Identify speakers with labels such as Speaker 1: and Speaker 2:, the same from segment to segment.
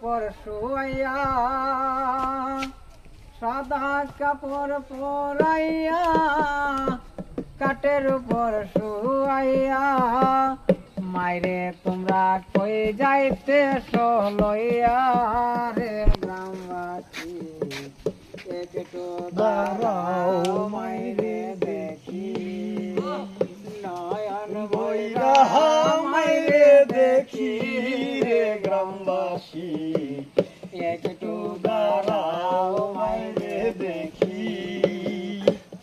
Speaker 1: উপর শুয়াইয়া সাদা কাপড় পরাইয়া কাঠের উপর শুয়াইয়া মাইরে তোমরা কই যাইতেছো লইয়া রে গ্রামবাসী একটু দাঁড়াও মাইরে দেখি নয়ন বইরা
Speaker 2: মাইরে দেখি রে গ্রামবাসী
Speaker 1: একটু
Speaker 2: দাঁড়াও মাইরে দেখি।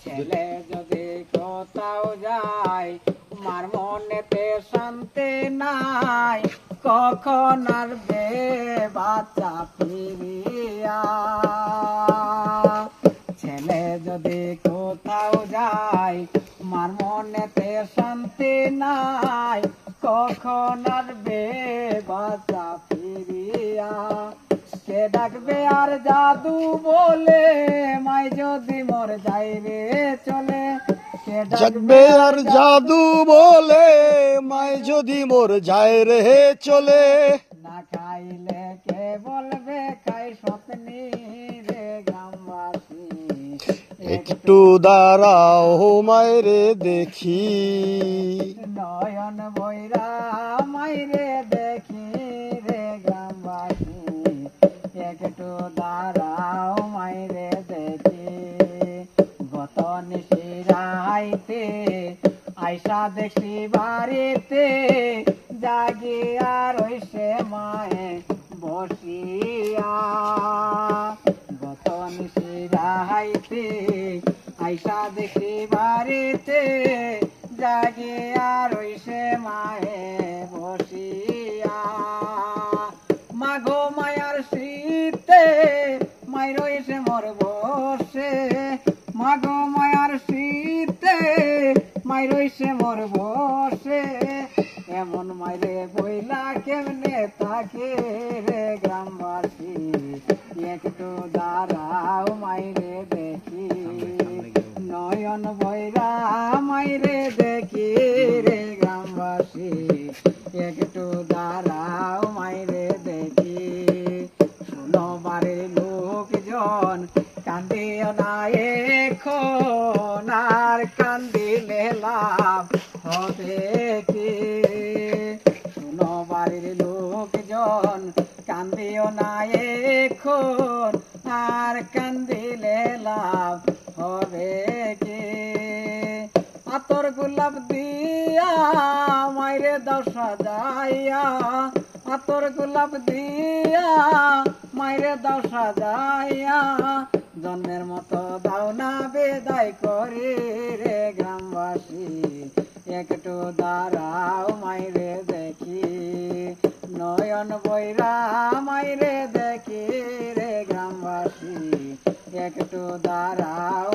Speaker 1: ছেলে যদি কোথাও যায় মার মনেতে শান্তি নাই কখন আর বে বাচ্চা ফিরিয়া ছেলে যদি কোথাও যায় মার মনেতে শান্তি নাই কখন আর বে বাচ্চা ফিরিয়া কে ডাকবে আর জাদু বলে মাই যদি মর যাই রে চলে কে
Speaker 2: জাগবে আর জাদু বলে মাই যদি মোর যায় রে চলে।
Speaker 1: না খাইলে কে বলবে খাই স্বপ্নি রে গ্রামবাসী
Speaker 2: একটু দাঁড়াও মাইরে দেখি
Speaker 1: নয়ন বইরা মাইরে দেখি রে গ্রামবাসী একটু দাঁড়াও মাইরে দেখি গত নিশিরাইতে আইসা দেখি বাড়িতে জাগিয়া রইছে মায়ে বসিয়া গত নিশিরাইতে আইসা দেখি বাড়িতে জাগিয়া রইছে মায়ে বসিয়া মাঘো মায়ার শীতে মাই রইছে মোর বসে মাঘো মায়ার শীতে মাই রইছে মোর বসে এমন মাইরে বইলা কেমনে থাকে রে গ্রামবাসী একটু দাঁড়াও মাইরে দেখি নয়ন বইরা মাইরে দেখি রে গ্রামবাসী একটু দাঁড়াও মাইরে দেখি শুনো বাড়ির লোকজন কান্দিও না এখন আর কান্দিলে লাভ হবে কি শুনো বাড়ির লোকজন কান্দিও না এখন আর কান্দিলে লাভ হবে কি আতর গোলাপ দিয়া মাইরে দাও সাজাইয়া আতর গোলাপ দিয়া মাইরে দাও সাজাইয়া জন্মের মতো দাও না বেদায় করে রে গ্রামবাসী একটু দাঁড়াও মাইরে দেখি নয়ন বইরা মাইরে দেখি রে গ্রামবাসী একটু দাঁড়াও